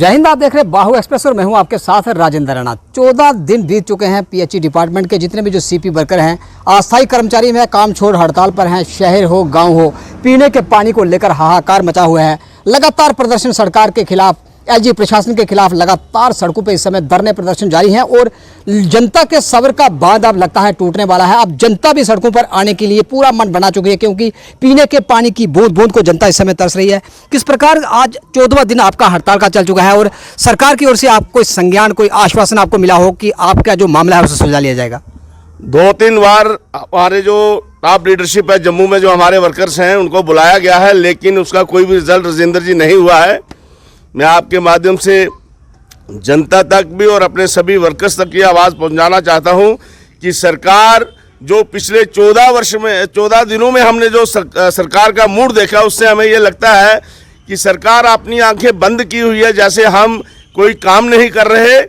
जय हिंद। आप देख रहे हैं बाहु एक्सप्रेस और मैं हूं आपके साथ राजेंद्र राणा। 14 दिन बीत चुके हैं। पीएचई डिपार्टमेंट के जितने भी जो सीपी वर्कर हैं, अस्थायी कर्मचारी में काम छोड़ हड़ताल पर हैं। शहर हो गांव हो, पीने के पानी को लेकर हाहाकार मचा हुआ है। लगातार प्रदर्शन सरकार के खिलाफ, एलजी प्रशासन के खिलाफ लगातार सड़कों पर इस समय धरने प्रदर्शन जारी हैं और जनता के सब्र का बांध अब लगता है टूटने वाला है। अब जनता भी सड़कों पर आने के लिए पूरा मन बना चुकी है, क्योंकि पीने के पानी की बूंद बूंद को जनता इस समय तरस रही है। किस प्रकार आज 14वां दिन आपका हड़ताल का चल चुका है और सरकार की ओर से आपको कोई संज्ञान, कोई आश्वासन आपको मिला हो कि आपका जो मामला है उसे सुलझा लिया जाएगा? 2-3 बार हमारे जो टॉप लीडरशिप है जम्मू में, जो हमारे वर्कर्स हैं, उनको बुलाया गया है, लेकिन उसका कोई भी रिजल्ट राजेंद्र जी नहीं हुआ है। मैं आपके माध्यम से जनता तक भी और अपने सभी वर्कर्स तक की आवाज़ पहुंचाना चाहता हूं कि सरकार जो पिछले 14 दिनों में हमने जो सरकार का मूड देखा, उससे हमें ये लगता है कि सरकार अपनी आंखें बंद की हुई है, जैसे हम कोई काम नहीं कर रहे।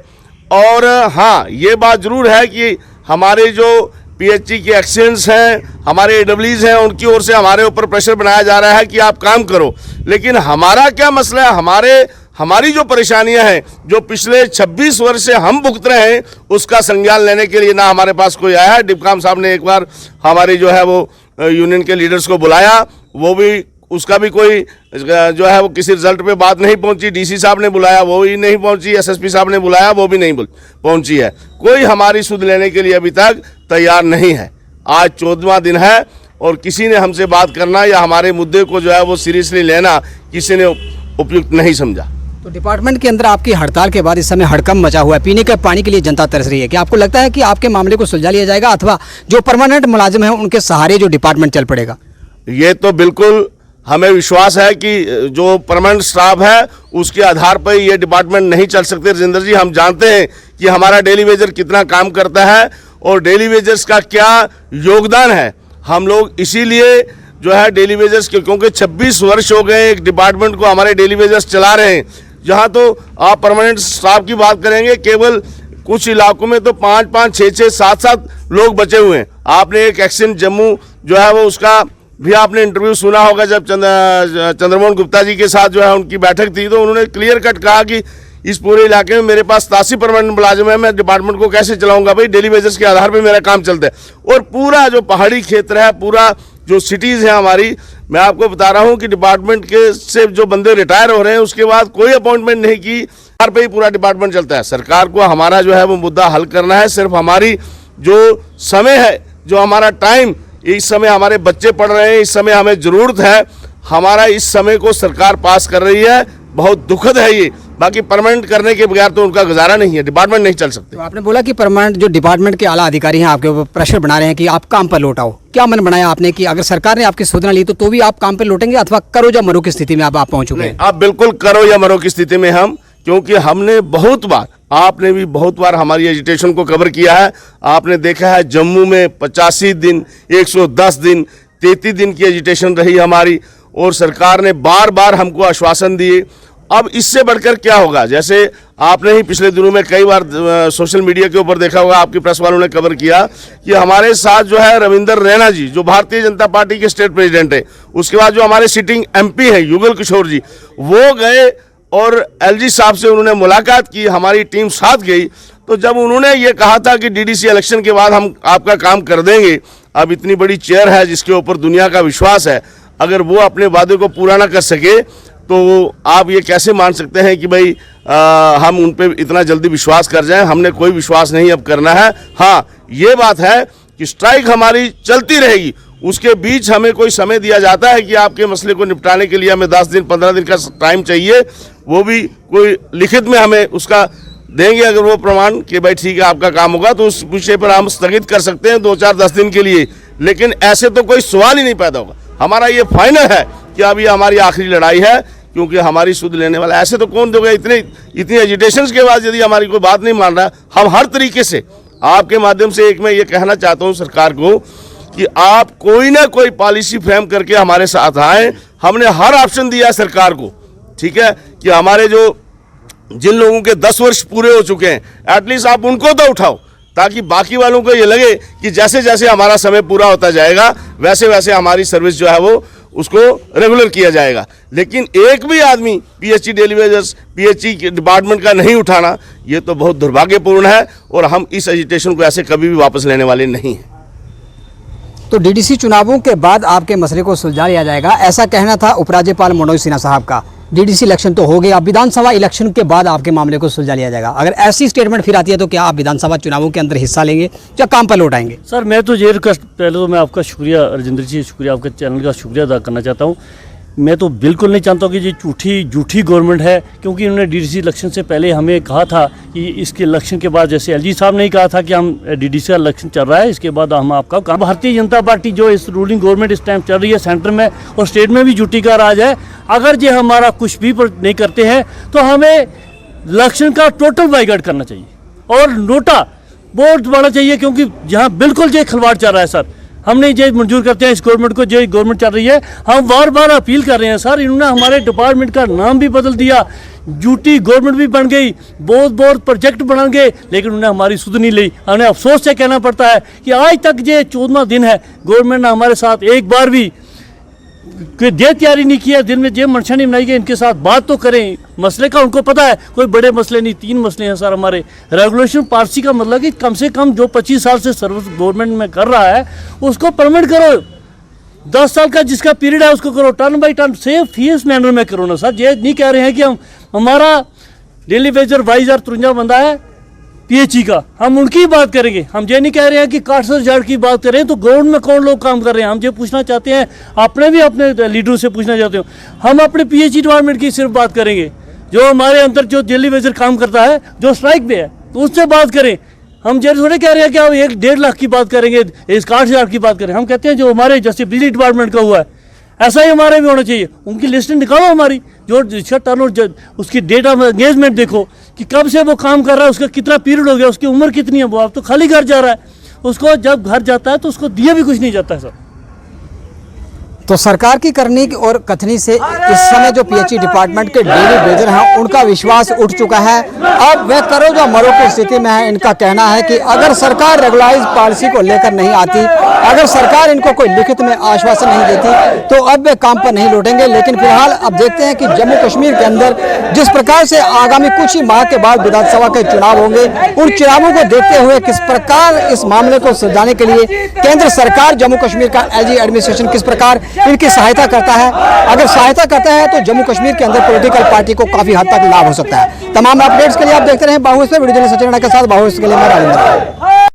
और हाँ, ये बात ज़रूर है कि हमारे जो पीएचई के एक्सीडेंट्स हैं, हमारे एडब्ल्यूज हैं, उनकी ओर से हमारे ऊपर प्रेशर बनाया जा रहा है कि आप काम करो। लेकिन हमारा क्या मसला है? हमारी जो परेशानियां हैं, जो पिछले 26 वर्ष से हम भुगत रहे हैं, उसका संज्ञान लेने के लिए ना हमारे पास कोई आया है। डिप्काम साहब ने एक बार हमारी जो है वो यूनियन के लीडर्स को बुलाया, वो भी उसका भी कोई जो है वो किसी रिजल्ट पे बात नहीं पहुंची। डीसी साहब ने बुलाया, वो भी नहीं पहुंची। एसएसपी साहब ने बुलाया, वो भी नहीं पहुंची है। कोई हमारी सुध लेने के लिए अभी तक तैयार नहीं है। आज 14वां दिन है और किसी ने हमसे बात करना या हमारे मुद्दे को जो है वो सीरियसली लेना किसी ने उपयुक्त नहीं समझा। तो डिपार्टमेंट के अंदर आपकी हड़ताल के बाद इस समय हड़कंप मचा हुआ है। पीने के पानी के लिए जनता तरस रही है। क्या आपको लगता है कि आपके मामले को सुलझा लिया जाएगा, अथवा जो परमानेंट मुलाजिम हैं उनके सहारे जो डिपार्टमेंट चल पड़ेगा? ये तो बिल्कुल हमें विश्वास है कि जो परमानेंट स्टाफ है उसके आधार पर ये डिपार्टमेंट नहीं चल सकते। राजेंद्र जी, हम जानते हैं कि हमारा डेली वेजर कितना काम करता है और डेली वेजर्स का क्या योगदान है। हम लोग इसीलिए जो है डेली वेजर्स के, क्योंकि 26 वर्ष हो गए एक डिपार्टमेंट को हमारे डेली वेजर्स चला रहे हैं। जहाँ तो आप परमानेंट स्टाफ की बात करेंगे, केवल कुछ इलाकों में तो 5-5, 6-6, 7-7 लोग बचे हुए हैं। आपने एक एक्सीडेंट जम्मू जो है वो उसका भी आपने इंटरव्यू सुना होगा, जब चंद्रमोहन गुप्ता जी के साथ जो है उनकी बैठक थी, तो उन्होंने क्लियर कट कहा कि इस पूरे इलाके में मेरे पास 87 परमानेंट मुलाजिम है, मैं डिपार्टमेंट को कैसे चलाऊंगा? भाई, डेली वेजेस के आधार पर मेरा काम चलता है। और पूरा जो पहाड़ी क्षेत्र है, पूरा जो सिटीज़ है हमारी, मैं आपको बता रहा हूँ कि डिपार्टमेंट के से जो बंदे रिटायर हो रहे हैं उसके बाद कोई अपॉइंटमेंट नहीं की, हर पे ही पूरा डिपार्टमेंट चलता है। सरकार को हमारा जो है वो मुद्दा हल करना है। सिर्फ हमारी जो समय है, जो हमारा टाइम, इस समय हमारे बच्चे पढ़ रहे हैं, इस समय हमें ज़रूरत है, हमारा इस समय को सरकार पास कर रही है। बहुत दुखद है ये। बाकी परमानेंट करने के बगैर तो उनका गुजारा नहीं है, डिपार्टमेंट नहीं चल सकते। तो आपने बोला कि परमानेंट जो डिपार्टमेंट के आला अधिकारी हैं आपके ऊपर प्रेशर बना रहे हैं कि आप काम पर लौट आओ। क्या मन बनाया आपने कि अगर सरकार ने आपकी सुधना ली तो भी आप काम पर लौटेंगे, अथवा करो या मरो की स्थिति में आप पहुंच चुके हैं? आप बिल्कुल करो या मरो की स्थिति में हम, क्योंकि हमने बहुत बार, आपने भी बहुत बार हमारी एजिटेशन को कवर किया है। आपने देखा है जम्मू में 85 दिन, 110 दिन, 33 दिन की एजिटेशन रही हमारी, और सरकार ने बार बार हमको आश्वासन दिए। अब इससे बढ़कर क्या होगा? जैसे आपने ही पिछले दिनों में कई बार सोशल मीडिया के ऊपर देखा होगा, आपकी प्रेस वालों ने कवर किया कि हमारे साथ जो है रविंदर रैना जी, जो भारतीय जनता पार्टी के स्टेट प्रेसिडेंट है, उसके बाद जो हमारे सिटिंग एमपी हैं युगल किशोर जी, वो गए और एलजी साहब से उन्होंने मुलाकात की, हमारी टीम साथ गई। तो जब उन्होंने ये कहा था कि डीडीसी इलेक्शन के बाद हम आपका काम कर देंगे, अब इतनी बड़ी चेयर है जिसके ऊपर दुनिया का विश्वास है, अगर वो अपने वादे को पूरा ना कर सके तो आप ये कैसे मान सकते हैं कि भाई हम उन पे इतना जल्दी विश्वास कर जाएं? हमने कोई विश्वास नहीं अब करना है। हाँ, ये बात है कि स्ट्राइक हमारी चलती रहेगी। उसके बीच हमें कोई समय दिया जाता है कि आपके मसले को निपटाने के लिए हमें 10 दिन 15 दिन का टाइम चाहिए, वो भी कोई लिखित में हमें उसका देंगे। अगर वो प्रमाण कि भाई ठीक है आपका काम होगा, तो उस विषय पर हम स्थगित कर सकते हैं 2-4-10 दिन के लिए। लेकिन ऐसे तो कोई सवाल ही नहीं पैदा होगा। हमारा ये फाइनल है कि अब ये हमारी आखिरी लड़ाई है, क्योंकि हमारी सुध लेने वाला ऐसे तो कौन दोगे? इतनी एजिटेशंस के बाद यदि हमारी कोई बात नहीं मान रहा, हम हर तरीके से आपके माध्यम से एक मैं ये कहना चाहता हूँ सरकार को कि आप कोई ना कोई पॉलिसी फ्रेम करके हमारे साथ आए। हमने हर ऑप्शन दिया सरकार को, ठीक है, कि हमारे जो जिन लोगों के 10 वर्ष पूरे हो चुके हैं, एटलीस्ट आप उनको तो उठाओ, ताकि बाकी वालों को ये लगे कि जैसे जैसे हमारा समय पूरा होता जाएगा वैसे वैसे हमारी सर्विस जो है वो उसको रेगुलर किया जाएगा। लेकिन एक भी आदमी PHE daily wages PHE department का नहीं उठाना, ये तो बहुत दुर्भाग्यपूर्ण है और हम इस एजिटेशन को ऐसे कभी भी वापस लेने वाले नहीं हैं। तो डीडीसी चुनावों के बाद आपके मसले को सुलझा लिया जाएगा, ऐसा कहना था उपराज्यपाल मनोज सिन्हा साहब का। डीडीसी इलेक्शन तो हो गया, अब विधानसभा इलेक्शन के बाद आपके मामले को सुलझा लिया जाएगा। अगर ऐसी स्टेटमेंट फिर आती है तो क्या आप विधानसभा चुनावों के अंदर हिस्सा लेंगे या काम पर लौट आएंगे? सर मैं तो ये रिक्वेस्ट, पहले तो मैं आपका शुक्रिया राजेंद्र जी, शुक्रिया आपके चैनल का शुक्रिया अदा करना चाहता हूँ। मैं तो बिल्कुल नहीं चाहता हूँ कि ये झूठी गवर्नमेंट है, क्योंकि इन्होंने डीडीसी इलेक्शन से पहले हमें कहा था कि इसके इलेक्शन के बाद, जैसे एलजी साहब ने कहा था कि हम डीडीसी का इलेक्शन चल रहा है, इसके बाद हम आपका काम। भारतीय जनता पार्टी जो इस रूलिंग गवर्नमेंट इस टाइम चल रही है सेंटर में और स्टेट में भी झूठी का राज है। अगर ये हमारा कुछ भी नहीं करते हैं तो हमें इलेक्शन का टोटल बाइकआउट करना चाहिए और नोटा बहुत बड़ा चाहिए, क्योंकि यहाँ बिल्कुल ये खिलवाड़ चल रहा है सर। हम नहीं ये मंजूर करते हैं इस गवर्नमेंट को, जो गवर्नमेंट चल रही है। हम बार बार अपील कर रहे हैं सर, इन्होंने हमारे डिपार्टमेंट का नाम भी बदल दिया, झूठी गवर्नमेंट भी बन गई, बहुत बहुत प्रोजेक्ट बना गए, लेकिन उन्होंने हमारी सुध नहीं ली। हमें अफसोस से कहना पड़ता है कि आज तक ये 14वां दिन है, गवर्नमेंट ने हमारे साथ एक बार भी कोई दे तैयारी नहीं किया, दिन में जे मंशा नहीं बनाई कि इनके साथ बात तो करें मसले का। उनको पता है कोई बड़े मसले नहीं, 3 मसले हैं सर हमारे। रेगुलेशन पॉलिसी का मतलब कि कम से कम जो 25 साल से सर्विस गवर्नमेंट में कर रहा है उसको परमिट करो, 10 साल का जिसका पीरियड है उसको करो, turn by turn safe fees manner में करो ना सर। ये नहीं कह रहे हैं कि हमारा डेली वेजर 5253 बंदा है पीएचई का, हम उनकी बात करेंगे। हम ये नहीं कह रहे हैं कि 61,000 की बात करें, तो गवर्नमेंट में कौन लोग काम कर रहे हैं हम ये पूछना चाहते हैं, अपने भी अपने लीडरों से पूछना चाहते हो। हम अपने पीएचई डिपार्टमेंट की सिर्फ बात करेंगे, जो हमारे अंदर जो डेली वेजर काम करता है, जो स्ट्राइक पे है, तो उससे बात करें। हम ये थोड़े कह रहे हैं कि हम 1-1.5 लाख की बात करेंगे, 61,000 की बात करें। हम कहते हैं जो हमारे जैसे बिजली डिपार्टमेंट का हुआ है ऐसा ही हमारे भी होना चाहिए। उनकी लिस्ट निकालो हमारी, जो जिसका टर्नओवर, उसकी डेट ऑफ एंगेजमेंट देखो कि कब से वो काम कर रहा है, उसका कितना पीरियड हो गया, उसकी उम्र कितनी है। वो अब तो खाली घर जा रहा है, उसको जब घर जाता है तो उसको दिया भी कुछ नहीं जाता है सर। तो सरकार की करनी और कथनी से इस समय जो पीएचई डिपार्टमेंट के डेली वेजर हैं उनका विश्वास उठ चुका है। अब वे करो जो मरो की स्थिति में है। इनका कहना है कि अगर सरकार रेगुलाइज पॉलिसी को लेकर नहीं आती, अगर सरकार इनको कोई लिखित में आश्वासन नहीं देती, तो अब वे काम पर नहीं लौटेंगे। लेकिन फिलहाल अब देखते हैं कि जम्मू कश्मीर के अंदर जिस प्रकार से आगामी कुछ ही माह के बाद विधानसभा के चुनाव होंगे, उन चुनावों को देखते हुए किस प्रकार इस मामले को सुलझाने के लिए केंद्र सरकार, जम्मू कश्मीर का एलजी एडमिनिस्ट्रेशन किस प्रकार इनकी सहायता करता है। अगर सहायता करता है तो जम्मू कश्मीर के अंदर पॉलिटिकल पार्टी को काफी हद तक लाभ हो सकता है। तमाम अपडेट्स के लिए आप देखते रहें बाहु, वीडियो जर्नलिस्ट सचिन राणा के साथ बाहु के लिए मैं राजेंद्र।